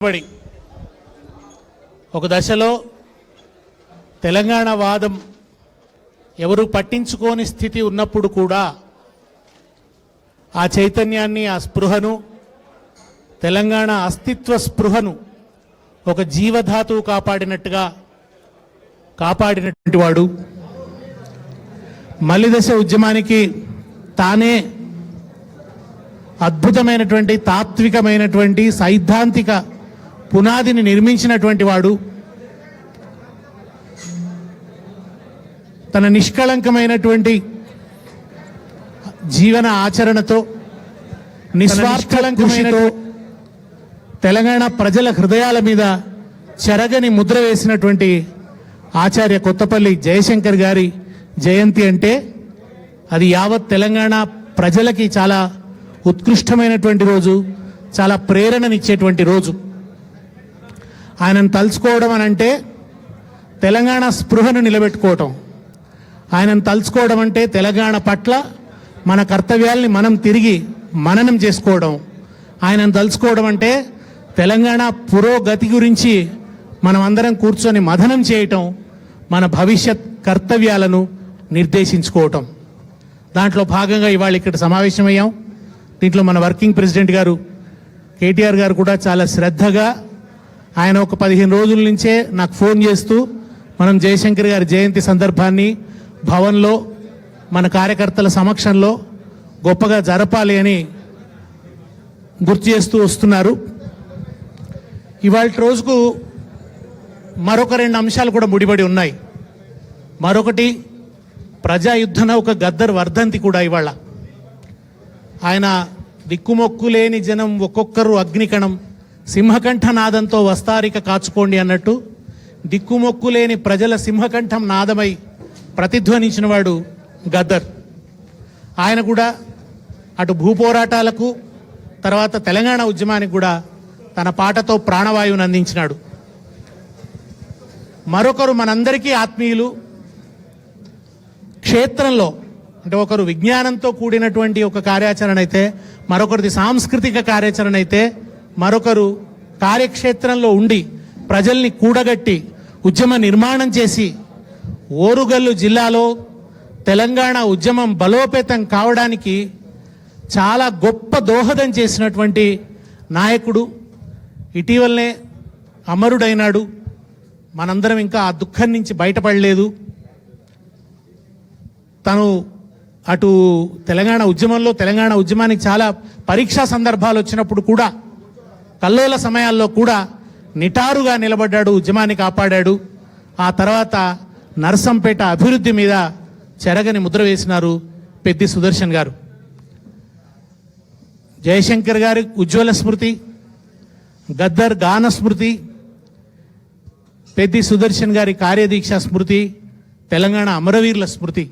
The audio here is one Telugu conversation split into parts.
బడి ఒక దశలో తెలంగాణ వాదం ఎవరు పట్టించుకోని స్థితి ఉన్నప్పుడు కూడా ఆ చైతన్యాన్ని, ఆ స్పృహను, తెలంగాణ అస్తిత్వ స్పృహను ఒక జీవధాతువు కాపాడినటువంటి వాడు. మలిదశ ఉద్యమానికి తానే అద్భుతమైనటువంటి, తాత్వికమైనటువంటి, సైద్ధాంతిక పునాదిని నిర్మించినటువంటి వాడు. తన నిష్కళంకమైనటువంటి జీవన ఆచరణతో, నిస్వార్థమైన తెలంగాణ ప్రజల హృదయాల మీద చెరగని ముద్ర వేసినటువంటి ఆచార్య కొత్తపల్లి జయశంకర్ గారి జయంతి అంటే అది యావత్ తెలంగాణ ప్రజలకి చాలా ఉత్కృష్టమైనటువంటి రోజు, చాలా ప్రేరణనిచ్చేటువంటి రోజు. ఆయనను తలుచుకోవడం అని అంటే తెలంగాణ స్పృహను నిలబెట్టుకోవటం. ఆయనను తలుచుకోవడం అంటే తెలంగాణ పట్ల మన కర్తవ్యాల్ని మనం తిరిగి మననం చేసుకోవడం. ఆయనను తలుచుకోవడం అంటే తెలంగాణ పురోగతి గురించి మనం అందరం కూర్చొని మథనం చేయటం, మన భవిష్యత్ కర్తవ్యాలను నిర్దేశించుకోవటం. దాంట్లో భాగంగా ఇవాళ ఇక్కడ సమావేశమయ్యాం. దీంట్లో మన వర్కింగ్ ప్రెసిడెంట్ గారు కేటీఆర్ గారు కూడా చాలా శ్రద్ధగా, ఆయన ఒక 15 రోజుల నుంచే నాకు ఫోన్ చేస్తూ మనం జయశంకర్ గారి జయంతి సందర్భాన్ని భవన్లో మన కార్యకర్తల సమక్షంలో గొప్పగా జరపాలి అని గుర్తు చేస్తూ వస్తున్నారు. ఇవాళ రోజుకు మరొక 2 అంశాలు కూడా ముడిపడి ఉన్నాయి. మరొకటి ప్రజాయుద్ధన ఒక గద్దర్ వర్ధంతి కూడా ఇవాళ. ఆయన దిక్కుమొక్కు లేని జనం ఒక్కొక్కరు అగ్నికణం, సింహకంఠ నాదంతో వస్తారిక కాచుకోండి అన్నట్టు దిక్కుమొక్కు లేని ప్రజల సింహకంఠం నాదమై ప్రతిధ్వనించిన వాడు గద్దర్. ఆయన కూడా అటు భూపోరాటాలకు, తర్వాత తెలంగాణ ఉద్యమానికి కూడా తన పాటతో ప్రాణవాయువును అందించినాడు. మరొకరు మనందరికీ ఆత్మీయులు. క్షేత్రంలో అంటే ఒకరు విజ్ఞానంతో కూడినటువంటి ఒక కార్యాచరణ అయితే, మరొకరిది సాంస్కృతిక కార్యాచరణ అయితే, మరొకరు కార్యక్షేత్రంలో ఉండి ప్రజల్ని కూడగట్టి ఉద్యమ నిర్మాణం చేసి ఓరుగల్లు జిల్లాలో తెలంగాణ ఉద్యమం బలోపేతం కావడానికి చాలా గొప్ప దోహదం చేసినటువంటి నాయకుడు. ఇటీవలనే అమరుడైనాడు. మనందరం ఇంకా ఆ దుఃఖం నుంచి బయటపడలేదు. తను అటు తెలంగాణ ఉద్యమంలో, తెలంగాణ ఉద్యమానికి చాలా పరీక్షా సందర్భాలు వచ్చినప్పుడు కూడా, కల్లోల సమయాల్లో కూడా నిటారుగా నిలబడ్డాడు, ఉద్యమాన్ని కాపాడాడు. ఆ తర్వాత నర్సంపేట అభివృద్ధి మీద చెరగని ముద్ర వేసినారు పెద్ది సుదర్శన్ గారు. జయశంకర్ గారి ఉజ్వల స్మృతి, గద్దర్ గాన స్మృతి, పెద్ది సుదర్శన్ గారి కార్యదీక్ష స్మృతి, తెలంగాణ అమరవీరుల స్మృతి,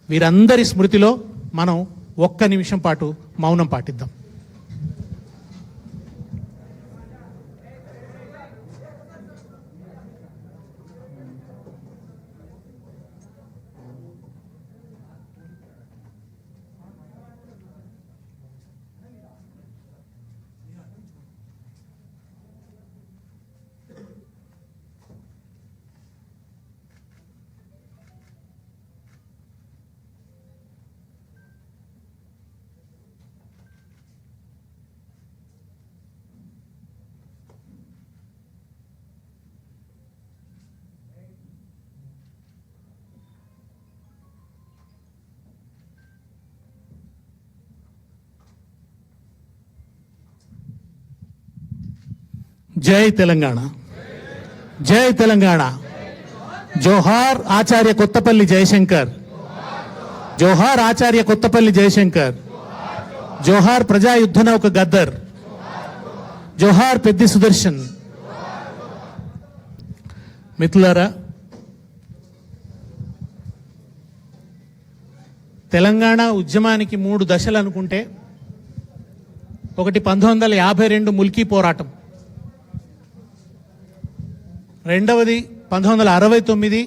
వీరందరి స్మృతిలో మనం 1 నిమిషం పాటు మౌనం పాటిద్దాం. జై తెలంగాణ, జై తెలంగాణ. జోహార్ ఆచార్య కొత్తపల్లి జయశంకర్, జోహార్ ఆచార్య కొత్తపల్లి జయశంకర్, జోహార్ ప్రజాయుద్ధన ఒక గద్దర్, జోహార్ పెద్ది సుదర్శన్. మిత్రులారా, తెలంగాణ ఉద్యమానికి 3 దశలు అనుకుంటే, ఒకటి 1952 ముల్కీ పోరాటం, రెండవది 1969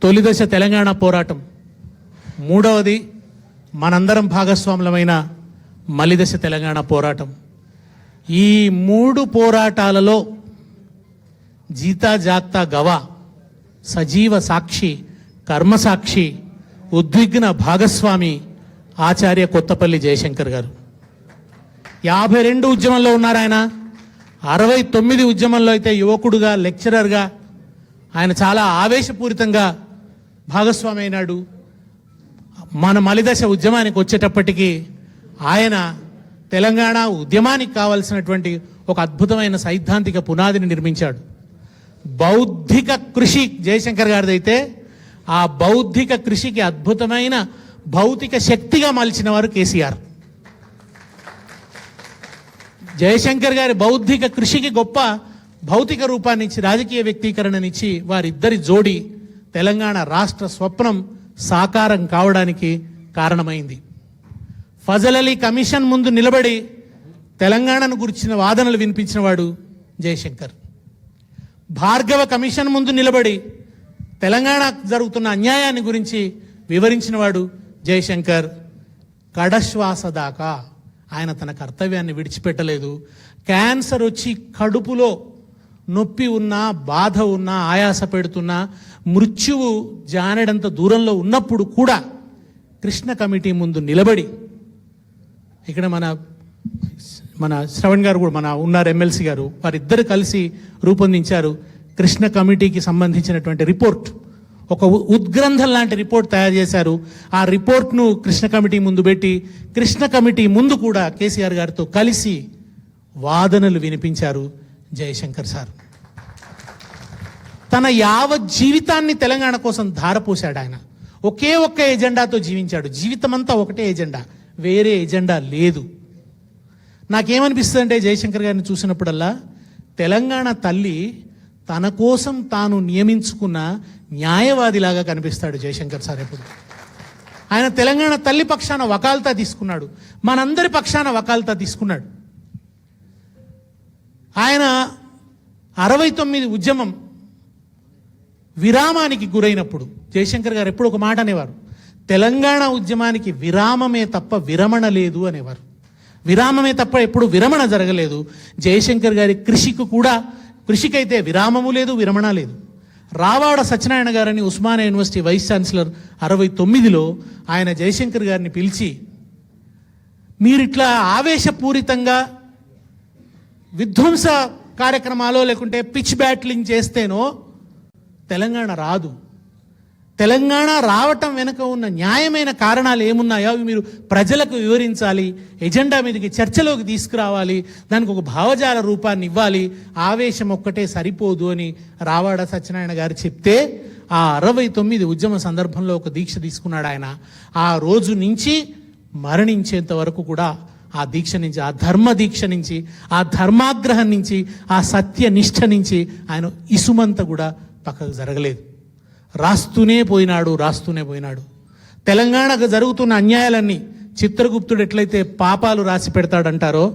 తొలిదశ తెలంగాణ పోరాటం, మూడవది మనందరం భాగస్వాములమైన మలిదశ తెలంగాణ పోరాటం. ఈ 3 పోరాటాలలో జీతా జాగ్తా గవా, సజీవ సాక్షి, కర్మసాక్షి, ఉద్విగ్న భాగస్వామి ఆచార్య కొత్తపల్లి జయశంకర్ గారు. 52 ఉద్యమంలో ఉన్నారు ఆయన. 69 ఉద్యమంలో అయితే యువకుడుగా, లెక్చరర్గా ఆయన చాలా ఆవేశపూరితంగా భాగస్వామి అయినాడు. మన మలిదశ ఉద్యమానికి వచ్చేటప్పటికీ ఆయన తెలంగాణ ఉద్యమానికి కావలసినటువంటి ఒక అద్భుతమైన సైద్ధాంతిక పునాదిని నిర్మించాడు. బౌద్ధిక కృషి జయశంకర్ గారిది అయితే ఆ బౌద్ధిక కృషికి అద్భుతమైన భౌతిక శక్తిగా మలిచిన వారు కేసీఆర్. జయశంకర్ గారి బౌద్ధిక కృషికి గొప్ప భౌతిక రూపాన్ని ఇచ్చి, రాజకీయ వ్యక్తీకరణనిచ్చి వారిద్దరి జోడి తెలంగాణ రాష్ట్ర స్వప్నం సాకారం కావడానికి కారణమైంది. ఫజల్ అలీ కమిషన్ ముందు నిలబడి తెలంగాణను గురించిన వాదనలు వినిపించిన వాడు జయశంకర్. భార్గవ కమిషన్ ముందు నిలబడి తెలంగాణ జరుగుతున్న అన్యాయాన్ని గురించి వివరించిన వాడు జయశంకర్. కడశ్వాస దాకా ఆయన తన కర్తవ్యాన్ని విడిచిపెట్టలేదు. క్యాన్సర్ వచ్చి కడుపులో నొప్పి ఉన్నా, బాధ ఉన్నా, ఆయాస పెడుతున్నా, మృత్యువు జానెడంత దూరంలో ఉన్నప్పుడు కూడా కృష్ణ కమిటీ ముందు నిలబడి, ఇక్కడ మన శ్రవణ్ గారు కూడా మన ఉన్నారు, ఎమ్మెల్సీ గారు, వారిద్దరు కలిసి రూపొందించారు కృష్ణ కమిటీకి సంబంధించినటువంటి రిపోర్ట్. ఒక ఉద్గ్రంథం లాంటి రిపోర్ట్ తయారు చేశారు. ఆ రిపోర్ట్ను కృష్ణ కమిటీ ముందు పెట్టి, కృష్ణ కమిటీ ముందు కూడా కేసీఆర్ గారితో కలిసి వాదనలు వినిపించారు జయశంకర్ సార్. తన యావత్ జీవితాన్ని తెలంగాణ కోసం ధారపోశాడు ఆయన. ఒకే ఒక్క ఎజెండాతో జీవించాడు. జీవితమంతా ఒకటే ఎజెండా, వేరే ఎజెండా లేదు. నాకేమనిపిస్తుంది అంటే జయశంకర్ గారిని చూసినప్పుడల్లా తెలంగాణ తల్లి తన కోసం తాను నియమించుకున్న న్యాయవాదిలాగా కనిపిస్తాడు జయశంకర్ సార్. ఎప్పుడు ఆయన తెలంగాణ తల్లి పక్షాన వకాల్తా తీసుకున్నాడు, మనందరి పక్షాన వకాల్తా తీసుకున్నాడు. ఆయన 69 ఉద్యమం విరామానికి గురైనప్పుడు జయశంకర్ గారు ఎప్పుడు ఒక మాట అనేవారు, తెలంగాణ ఉద్యమానికి విరామమే తప్ప విరమణ లేదు అనేవారు. విరామమే తప్ప ఎప్పుడు విరమణ జరగలేదు. జయశంకర్ గారి కృషికైతే విరామము లేదు, విరమణ లేదు. రావాడ సత్యనారాయణ గారని ఉస్మానియా యూనివర్సిటీ వైస్ ఛాన్సలర్ 69లో ఆయన జయశంకర్ గారిని పిలిచి, మీరిట్లా ఆవేశపూరితంగా విధ్వంస కార్యక్రమాలో లేకుంటే పిచ్ బ్యాట్లింగ్ చేస్తేనో తెలంగాణ రాదు. తెలంగాణ రావటం వెనుక ఉన్న న్యాయమైన కారణాలు ఏమున్నాయో అవి మీరు ప్రజలకు వివరించాలి, ఎజెండా మీదకి చర్చలోకి తీసుకురావాలి, దానికి ఒక భావజాల రూపాన్ని ఇవ్వాలి, ఆవేశం ఒక్కటే సరిపోదు అని రావాడ సత్యనారాయణ గారు చెప్తే ఆ 69 ఉద్యమ సందర్భంలో ఒక దీక్ష తీసుకున్నాడు ఆయన. ఆ రోజు నుంచి మరణించేంత వరకు కూడా ఆ దీక్ష నుంచి, ఆ ధర్మ దీక్ష నుంచి, ఆ ధర్మాగ్రహం నుంచి, ఆ సత్యనిష్ట నుంచి ఆయన ఇసుమంత కూడా పక్కకు జరగలేదు. రాస్తూనే పోయినాడు. తెలంగాణకు జరుగుతున్న అన్యాయాలన్నీ చిత్రగుప్తుడు ఎట్లయితే పాపాలు రాసి పెడతాడంటారో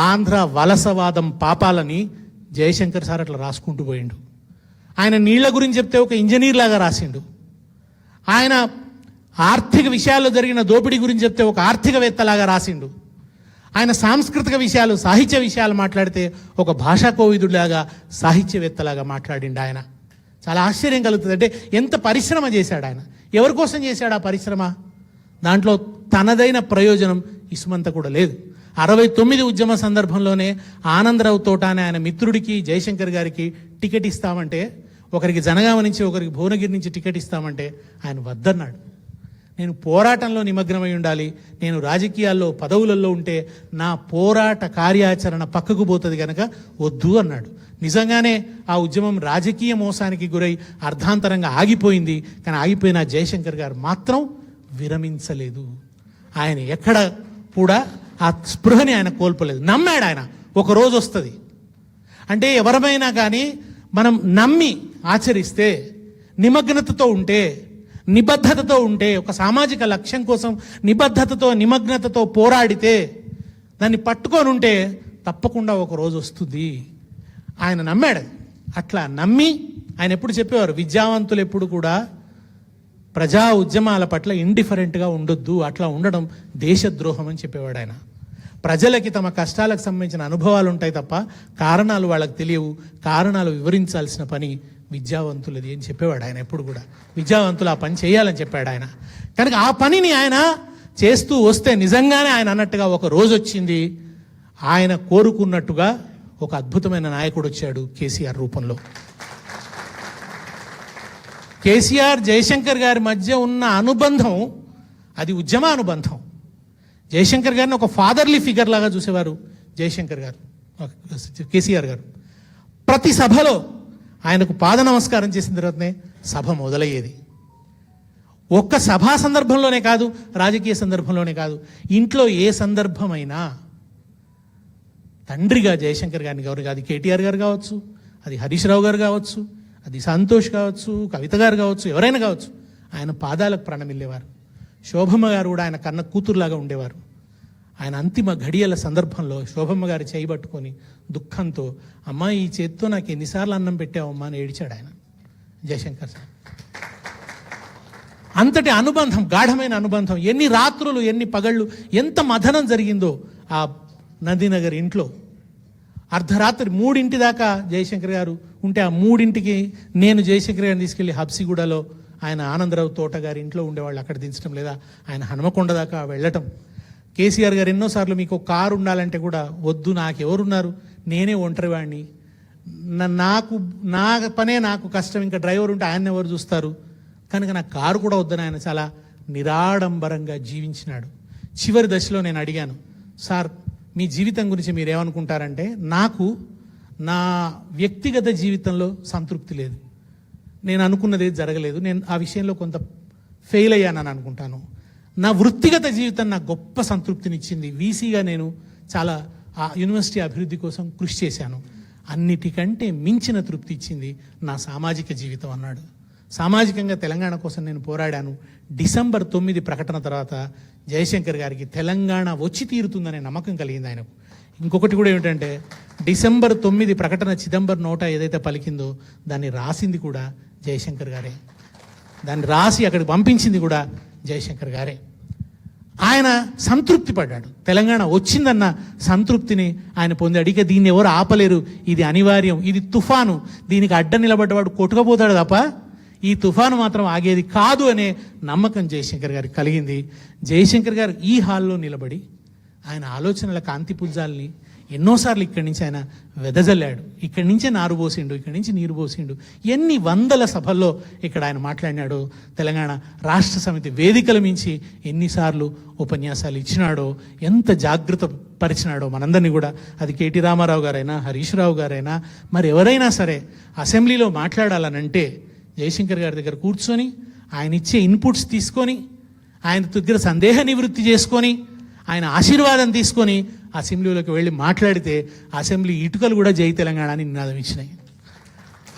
ఆంధ్ర వలసవాదం పాపాలని జయశంకర్ సార్ అట్లా రాసుకుంటూ పోయిండు. ఆయన నీళ్ల గురించి చెప్తే ఒక ఇంజనీర్ లాగా రాసిండు. ఆయన ఆర్థిక విషయాల్లో జరిగిన దోపిడీ గురించి చెప్తే ఒక ఆర్థికవేత్తలాగా రాసిండు. ఆయన సాంస్కృతిక విషయాలు, సాహిత్య విషయాలు మాట్లాడితే ఒక భాషా కోవిదుడిలాగా, సాహిత్యవేత్తలాగా మాట్లాడిండు ఆయన. చాలా ఆశ్చర్యం కలుగుతుంది. అంటే ఎంత పరిశ్రమ చేశాడు ఆయన. ఎవరి కోసం చేశాడు ఆ పరిశ్రమ? దాంట్లో తనదైన ప్రయోజనం ఇసుమంత కూడా లేదు. 69 ఉద్యమ సందర్భంలోనే ఆనందరావు తోట అనే ఆయన మిత్రుడికి జయశంకర్ గారికి టికెట్ ఇస్తామంటే, ఒకరికి జనగామ నుంచి ఒకరికి భువనగిరి నుంచి టికెట్ ఇస్తామంటే ఆయన వద్దన్నాడు. నేను పోరాటంలో నిమగ్నమై ఉండాలి, నేను రాజకీయాల్లో పదవులలో ఉంటే నా పోరాట కార్యాచరణ పక్కకు పోతుంది కనుక వద్దు అన్నాడు. నిజంగానే ఆ ఉద్యమం రాజకీయ మోసానికి గురై అర్ధాంతరంగా ఆగిపోయింది. కానీ ఆగిపోయిన జయశంకర్ గారు మాత్రం విరమించలేదు. ఆయన ఎక్కడ కూడా ఆ స్పృహని ఆయన కోల్పోలేదు. నమ్మాడు ఆయన, ఒక రోజు వస్తుంది. అంటే ఎవరమైనా కానీ మనం నమ్మి ఆచరిస్తే, నిమగ్నతతో ఉంటే, నిబద్ధతతో ఉంటే, ఒక సామాజిక లక్ష్యం కోసం నిబద్ధతతో నిమగ్నతతో పోరాడితే, దాన్ని పట్టుకొని ఉంటే తప్పకుండా ఒక రోజు వస్తుంది. ఆయన నమ్మాడు. అట్లా నమ్మి ఆయన ఎప్పుడు చెప్పేవారు, విద్యావంతులు ఎప్పుడు కూడా ప్రజా ఉద్యమాల పట్ల ఇండిఫరెంట్గా ఉండొద్దు, అట్లా ఉండడం దేశద్రోహం అని చెప్పేవాడు ఆయన. ప్రజలకి తమ కష్టాలకు సంబంధించిన అనుభవాలు ఉంటాయి తప్ప కారణాలు వాళ్ళకి తెలియవు. కారణాలు వివరించాల్సిన పని విద్యావంతులది అని చెప్పేవాడు ఆయన. ఎప్పుడు కూడా విద్యావంతులు ఆ పని చేయాలని చెప్పాడు ఆయన. కనుక ఆ పనిని ఆయన చేస్తూ వస్తే నిజంగానే ఆయన అన్నట్టుగా ఒక రోజు వచ్చింది, ఆయన కోరుకున్నట్టుగా ఒక అద్భుతమైన నాయకుడు వచ్చాడు కేసీఆర్ రూపంలో. కేసీఆర్ జయశంకర్ గారి మధ్య ఉన్న అనుబంధం అది ఉద్యమ అనుబంధం. జయశంకర్ గారిని ఒక ఫాదర్లీ ఫిగర్ లాగా చూసేవారు జయశంకర్ గారు, కేసీఆర్ గారు. ప్రతి సభలో ఆయనకు పాద నమస్కారం చేసిన తర్వాతనే సభ మొదలయ్యేది. ఒక్క సభా సందర్భంలోనే కాదు, రాజకీయ సందర్భంలోనే కాదు, ఇంట్లో ఏ సందర్భమైనా తండ్రిగా జయశంకర్ గారిని గౌరవ, అది కేటీఆర్ గారు కావచ్చు, అది హరీష్ రావు గారు కావచ్చు, అది సంతోష్ కావచ్చు, కవిత గారు కావచ్చు, ఎవరైనా కావచ్చు, ఆయన పాదాలకు ప్రణమిల్లేవారు. శోభమ్మ గారు కూడా ఆయన కన్న కూతురులాగా ఉండేవారు. ఆయన అంతిమ ఘడియల సందర్భంలో శోభమ్మ గారు చేయబట్టుకొని దుఃఖంతో, అమ్మా ఈ చేత్తో నాకు ఎన్నిసార్లు అన్నం పెట్టావమ్మా అని ఏడిచాడు ఆయన జయశంకర్ సార్. అంతటి అనుబంధం, గాఢమైన అనుబంధం. ఎన్ని రాత్రులు, ఎన్ని పగళ్ళు, ఎంత మథనం జరిగిందో ఆ నందినగర్ ఇంట్లో. అర్ధరాత్రి 3 దాకా జయశంకర్ గారు ఉంటే, ఆ 3కి నేను జయశంకర్ గారిని తీసుకెళ్లి హబ్సిగూడలో ఆయన ఆనందరావు తోట గారి ఇంట్లో ఉండేవాళ్ళు, అక్కడ దించడం, లేదా ఆయన హనుమకొండ దాకా వెళ్ళటం. కేసీఆర్ గారు ఎన్నోసార్లు మీకు కారు ఉండాలంటే కూడా, వద్దు నాకెవరున్నారు, నేనే ఒంటరివాడిని, నా పనే నాకు కష్టం, ఇంకా డ్రైవర్ ఉంటే ఆయన ఎవరు చూస్తారు, కనుక నాకు కారు కూడా వద్దని ఆయన చాలా నిరాడంబరంగా జీవించినాడు. చివరి దశలో నేను అడిగాను, సార్ మీ జీవితం గురించి మీరేమనుకుంటారంటే, నాకు నా వ్యక్తిగత జీవితంలో సంతృప్తి లేదు, నేను అనుకున్నది జరగలేదు, నేను ఆ విషయంలో కొంత ఫెయిల్ అయ్యానని అనుకుంటాను. నా వృత్తిగత జీవితం నాకు గొప్ప సంతృప్తినిచ్చింది, వీసీగా నేను చాలా ఆ యూనివర్సిటీ అభివృద్ధి కోసం కృషి చేశాను, అన్నిటికంటే మించిన తృప్తి ఇచ్చింది నా సామాజిక జీవితం అన్నాడు. సామాజికంగా తెలంగాణ కోసం నేను పోరాడాను. డిసెంబర్ 9 ప్రకటన తర్వాత జయశంకర్ గారికి తెలంగాణ వచ్చి తీరుతుందనే నమ్మకం కలిగింది ఆయనకు. ఇంకొకటి కూడా ఏమిటంటే, డిసెంబర్ 9 ప్రకటన చిదంబర్ నోట ఏదైతే పలికిందో దాన్ని రాసింది కూడా జయశంకర్ గారే, దాన్ని రాసి అక్కడికి పంపించింది కూడా జయశంకర్ గారే. ఆయన సంతృప్తి పడ్డాడు, తెలంగాణ వచ్చిందన్న సంతృప్తిని ఆయన పొందాడు. ఇక దీన్ని ఎవరు ఆపలేరు, ఇది అనివార్యం, ఇది తుఫాను, దీనికి అడ్డ నిలబడ్డవాడు కొట్టుకుపోతాడు తప్ప ఈ తుఫాను మాత్రం ఆగేది కాదు అనే నమ్మకం జయశంకర్ గారికి కలిగింది. జయశంకర్ గారు ఈ హాల్లో నిలబడి ఆయన ఆలోచనల కాంతి పుంజాల్ని ఎన్నోసార్లు ఇక్కడి నుంచి ఆయన వెదజల్లాడు. ఇక్కడి నుంచే నారు పోసిండు, ఇక్కడి నుంచి నీరు పోసిండు. ఎన్ని వందల సభల్లో ఇక్కడ ఆయన మాట్లాడినాడో, తెలంగాణ రాష్ట్ర సమితి వేదికల మించి ఎన్నిసార్లు ఉపన్యాసాలు ఇచ్చినాడో, ఎంత జాగృత పరిచినాడో మనందరినీ కూడా. అది కేటీ రామారావు గారైనా, హరీష్ రావు గారైనా, మరి ఎవరైనా సరే అసెంబ్లీలో మాట్లాడాలనంటే జయశంకర్ గారి దగ్గర కూర్చొని ఆయన ఇచ్చే ఇన్పుట్స్ తీసుకొని, ఆయన దగ్గర సందేహ నివృత్తి చేసుకొని, ఆయన ఆశీర్వాదం తీసుకొని అసెంబ్లీలోకి వెళ్ళి మాట్లాడితే అసెంబ్లీ ఇటుకలు కూడా జై తెలంగాణ అని నినాదం ఇచ్చినాయి.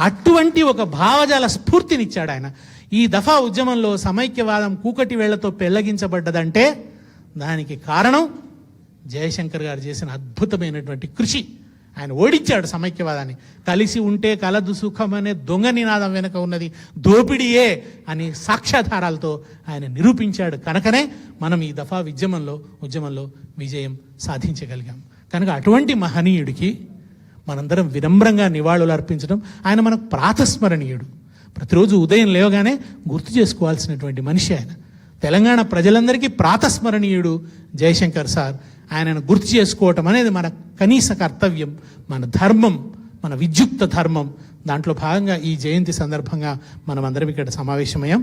అటువంటి ఒక భావజాల స్ఫూర్తినిచ్చాడు ఆయన. ఈ దఫా ఉద్యమంలో సమైక్యవాదం కూకటి వేళ్లతో పెళ్లగించబడ్డదంటే దానికి కారణం జయశంకర్ గారు చేసిన అద్భుతమైనటువంటి కృషి. ఆయన ఓడించాడు సమైక్యవాదాన్ని. కలిసి ఉంటే కలదు సుఖం అనే దొంగ నినాదం వెనుక ఉన్నది దోపిడీయే అని సాక్ష్యాధారాలతో ఆయన నిరూపించాడు. కనుకనే మనం ఈ దఫా ఉద్యమంలో విజయం సాధించగలిగాం. కనుక అటువంటి మహనీయుడికి మనందరం వినమ్రంగా నివాళులు అర్పించడం, ఆయన మనకు ప్రాతస్మరణీయుడు. ప్రతిరోజు ఉదయం లేవగానే గుర్తు చేసుకోవాల్సినటువంటి మనిషి ఆయన. తెలంగాణ ప్రజలందరికీ ప్రాతస్మరణీయుడు జయశంకర్ సార్. ఆయనను గుర్తు చేసుకోవటం అనేది మన కనీస కర్తవ్యం, మన ధర్మం, మన విద్యుక్త ధర్మం. దాంట్లో భాగంగా ఈ జయంతి సందర్భంగా మనం అందరం ఇక్కడ సమావేశమయ్యాం.